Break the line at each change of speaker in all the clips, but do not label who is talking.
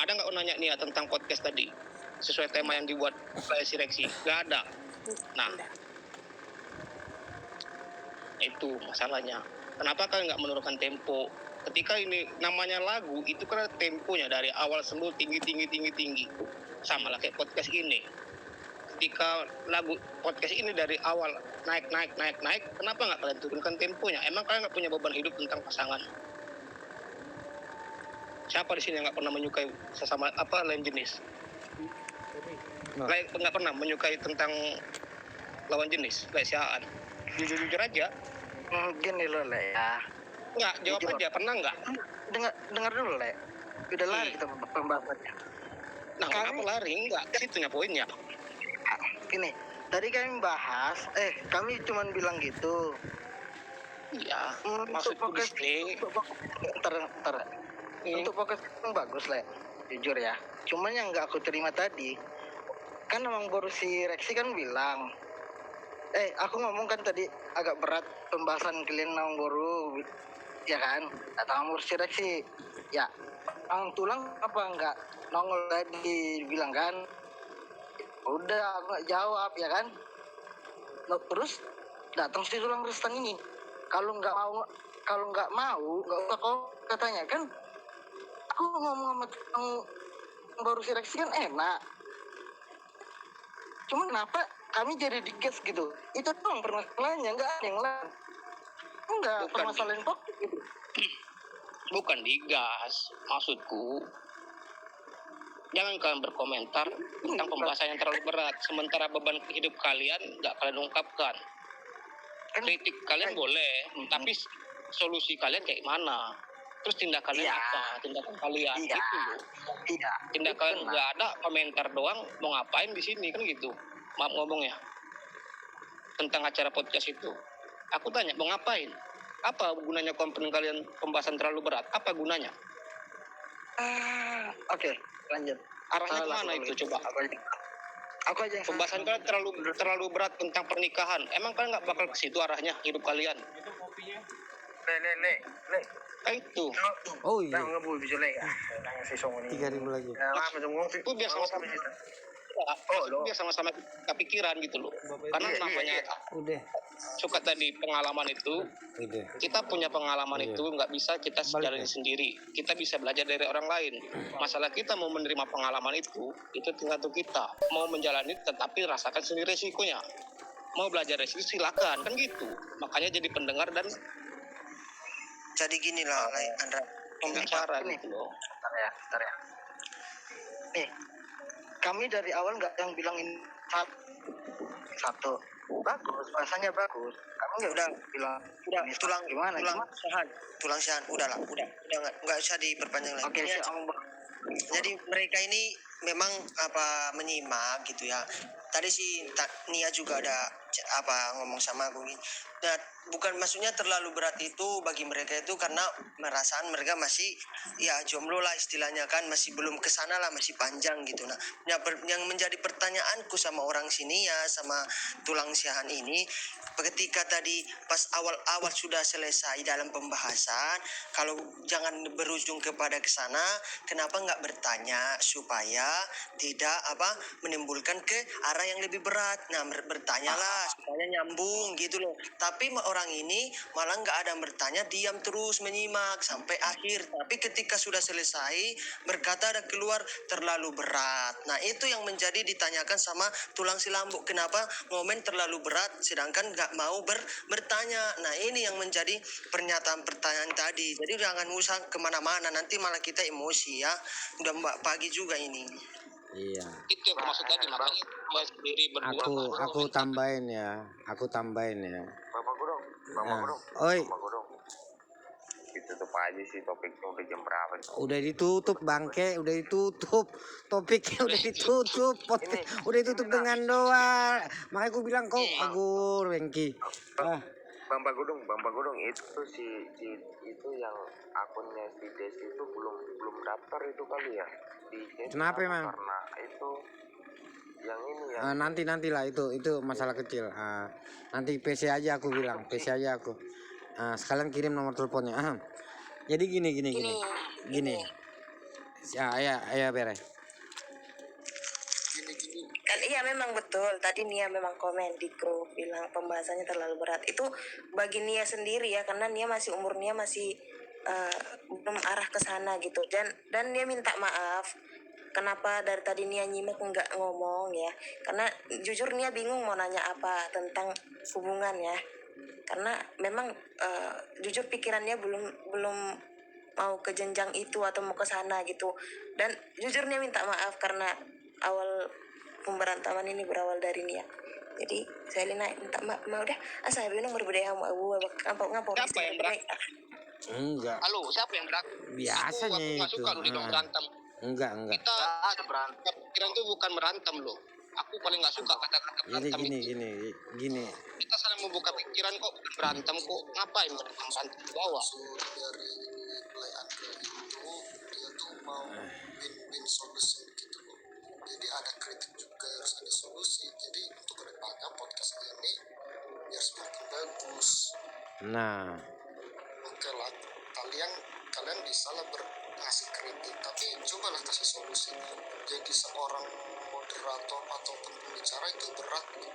Ada nggak nanya nih ya tentang podcast tadi sesuai tema yang dibuat oleh si Rexi? Nggak ada. Nah, itu masalahnya. Kenapa kalian nggak menurunkan tempo? Ketika ini namanya lagu, itu kan temponya dari awal selalu tinggi. Sama lah kayak podcast ini. Ketika lagu podcast ini dari awal naik, kenapa nggak kalian turunkan temponya? Emang kalian nggak punya beban hidup tentang pasangan? Siapa di sini yang nggak pernah menyukai sesama lain jenis? Nggak pernah menyukai tentang lawan jenis, lesiaan. Jujur aja.
Gini loh Le ya.
Nggak, jawab
Jujur.
aja, pernah nggak?
Dengar dulu Le. Udah lari kita pembahasannya.
Nah, kenapa lari? Nggak, situnya poinnya.
Gini, tadi kami bahas, kami cuman bilang gitu.
Iya, maksudku di sini.
Ntar. Untuk podcast itu bagus Le, jujur ya. Cuman yang nggak aku terima tadi, kan emang baru si Rexi kan bilang, aku ngomong kan tadi agak berat pembahasan kalian nang baru, ya kan? Atau ngomong si Rexi, ya, ang tulang apa nggak nongol tadi bilang kan? Udah aku nggak jawab ya kan? Nah, terus datang si tulang restan ini, kalau nggak mau nggak usah kok katanya kan? Aku ngomong sama tukang baru si Rexi kan enak. Cuma kenapa kami jadi digas gitu? Itu doang permasalahannya, nggak ada yang lain. Enggak, permasalahan kok gitu.
Bukan digas, maksudku. Jangan kalian berkomentar tentang pembahasan yang terlalu berat, sementara beban hidup kalian nggak kalian ungkapkan. Kritik kalian boleh, tapi solusi kalian kayak mana? Terus tindakannya apa? Tindakan kalian gitu loh. Tindakan nggak ada, komentar doang. Mau ngapain di sini kan gitu? Maaf ngomongnya tentang acara podcast itu. Aku tanya mau ngapain? Apa gunanya konten kalian pembahasan terlalu berat? Apa gunanya?
Oke, lanjut.
Arahnya kemana itu coba?
Aku aja yang
pembahasan kalian terlalu berat tentang pernikahan. Emang kalian nggak bakal ke situ arahnya hidup kalian?
Le.
Itu.
Oh iya.
Nah, ngebul bisa le ya. Nang si song ini.
3.000 lagi.
Itu biar sama-sama. Biar sama-sama kepikiran gitu loh. Karena namanya
Udah.
suka tadi pengalaman itu.
Udah.
Kita punya pengalaman itu nggak bisa kita jalani sendiri. Kita bisa belajar dari orang lain. Masalah kita mau menerima pengalaman itu tergantung kita. Mau menjalani tetapi rasakan sendiri resikonya. Mau belajar resiko silakan kan gitu. Makanya jadi pendengar dan
jadi gini lah Andra,
pembicara gitu loh.
Bentar ya. Nih, kami dari awal nggak yang bilang ini satu bagus, bahasanya bagus. Kamu udah bilang
tulang sihan udah nggak usah diperpanjang lagi.
Oke,
jadi mereka ini memang menyimak gitu ya. Tadi si Nia juga ada ngomong sama aku gitu. Nah, bukan maksudnya terlalu berat itu bagi mereka itu karena merasaan mereka masih ya jomblo lah istilahnya kan, masih belum kesana lah, masih panjang gitu. Nah, yang menjadi pertanyaanku sama orang sini ya sama tulang siahan ini, ketika tadi pas awal-awal sudah selesai dalam pembahasan, kalau jangan berujung kepada kesana, kenapa nggak bertanya supaya tidak menimbulkan ke arah yang lebih berat. Nah, bertanyalah supaya nyambung gitu loh. Tapi orang ini malah nggak ada bertanya, diam terus menyimak sampai akhir. Tapi ketika sudah selesai berkata ada keluar terlalu berat. Nah, itu yang menjadi ditanyakan sama tulang si Lambuk. Kenapa ngomen terlalu berat sedangkan nggak mau bertanya. Nah, ini yang menjadi pertanyaan tadi. Jadi jangan usah kemana-mana, nanti malah kita emosi ya. Udah pagi juga ini.
Iya.
Itu yang maksud tadi, makanya dia sendiri berdua.
Aku tambahin ya.
Bapak Gudong.
Oi.
Bapak Gudong. Ditutup aja sih topiknya, udah jam berapa?
Udah ditutup bangke, udah ditutup. Topiknya udah ditutup. Udah ditutup dengan doa. Makanya aku bilang kok agur Wengki.
Bang Bagudong itu yang akunnya si Des itu belum daftar itu kali ya.
Kenapa emang?
Karena itu yang ini ya.
Nantilah itu masalah kecil. Nanti PC aja aku bilang, PC aja aku. Sekalian kirim nomor teleponnya. Jadi gini. Ya Bere.
Kan iya memang betul tadi Nia memang komen di grup bilang pembahasannya terlalu berat itu bagi Nia sendiri ya karena Nia masih umur Nia masih belum arah ke sana gitu dan Nia minta maaf kenapa dari tadi Nia nyimak nggak ngomong ya karena jujur Nia bingung mau nanya apa tentang hubungan ya karena memang jujur pikirannya belum mau ke jenjang itu atau mau ke sana gitu dan jujur Nia minta maaf karena awal pemberantaman ini berawal dari Nia jadi saya Lina minta maaf mau dah asal bingung berbudaya mau ngapok
Siapa yang berantem?
Enggak.
Halo, siapa yang berantem?
Biasanya
aku nggak
itu.
suka lu dibilang berantem.
Enggak.
Kita ada berantem. Pikiran itu bukan berantem loh. Aku paling nggak suka kata-kata
Jadi
berantem itu.
gini.
Kita saling membuka pikiran kok, bukan berantem kok. Ngapain berantem di bawah?
Dari mulai Andre itu dia tuh mau win-win solution gitu loh. Jadi ada kritik juga harus ada solusi. Jadi untuk kedepannya podcast ini biar semakin bagus.
Nah,
Oke lah, kalian bisa lah ngasih kritik, tapi cobalah kasih solusinya. Jadi seorang moderator ataupun pembicara itu berat loh.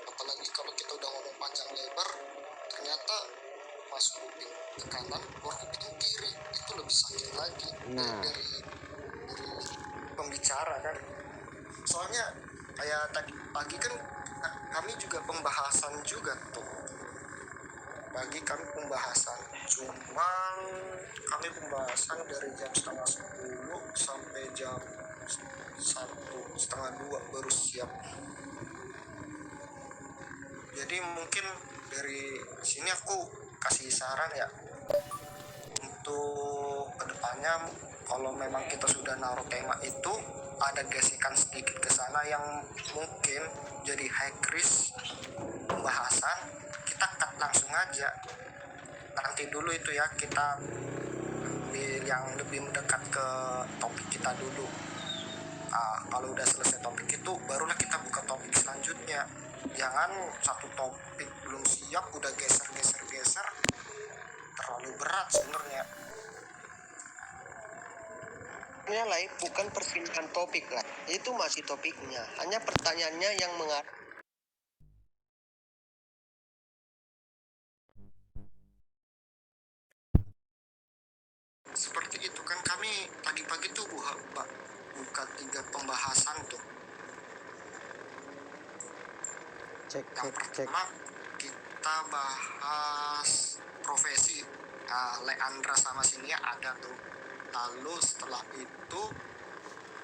Apalagi kalau kita udah ngomong panjang lebar, ternyata masuk kuping ke kanan, keluar kuping kiri, itu lebih sakit lagi
Nah.
dari pembicara kan. Soalnya kayak tadi pagi kan kami juga pembahasan juga tuh. Pagi kami pembahasan, cuman kami pembahasan dari jam 11:30 sampai jam 1:30 baru siap. Jadi mungkin dari sini aku kasih saran ya untuk kedepannya kalau memang kita sudah naruh tema itu ada gesekan sedikit ke sana yang mungkin jadi high risk pembahasan kita cut langsung aja nanti dulu itu ya kita ambil yang lebih mendekat ke topik kita dulu. Kalau udah selesai topik itu barulah kita buka topik selanjutnya. Jangan satu topik belum siap udah geser terlalu berat sebenarnya.
Ya lah, bukan perpindahan topik lah. Itu masih topiknya. Hanya pertanyaannya yang mengarah.
Seperti itu kan kami pagi-pagi tuh buka 3 pembahasan tuh.
Cek.
Yang pertama kita bahas profesi. Leandra sama Sinia ada tuh. Lalu setelah itu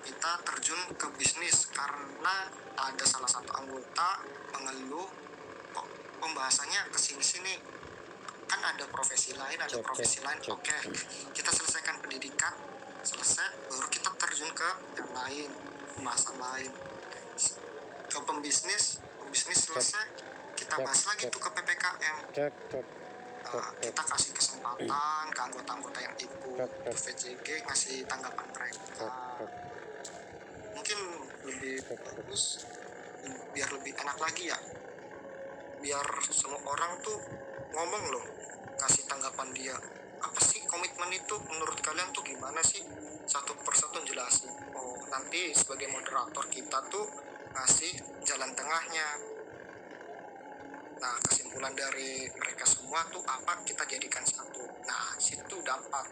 kita terjun ke bisnis karena ada salah satu anggota mengeluh kok pembahasannya kesini-sini kan ada profesi lain
Cek.
Oke, kita selesaikan pendidikan selesai baru kita terjun ke yang lain, pembahasan lain ke pembisnis selesai kita bahas lagi tuh ke PPKM. Kita kasih kesempatan ke anggota-anggota yang ikut VCG ngasih tanggapan mereka. Mungkin lebih bagus biar lebih enak lagi ya, biar semua orang tuh ngomong loh, kasih tanggapan dia apa sih komitmen itu menurut kalian tuh gimana sih, satu persatu jelasin. Nanti sebagai moderator kita tuh ngasih jalan tengahnya. Nah kesimpulan dari mereka semua tuh apa kita jadikan satu. Nah situ dapat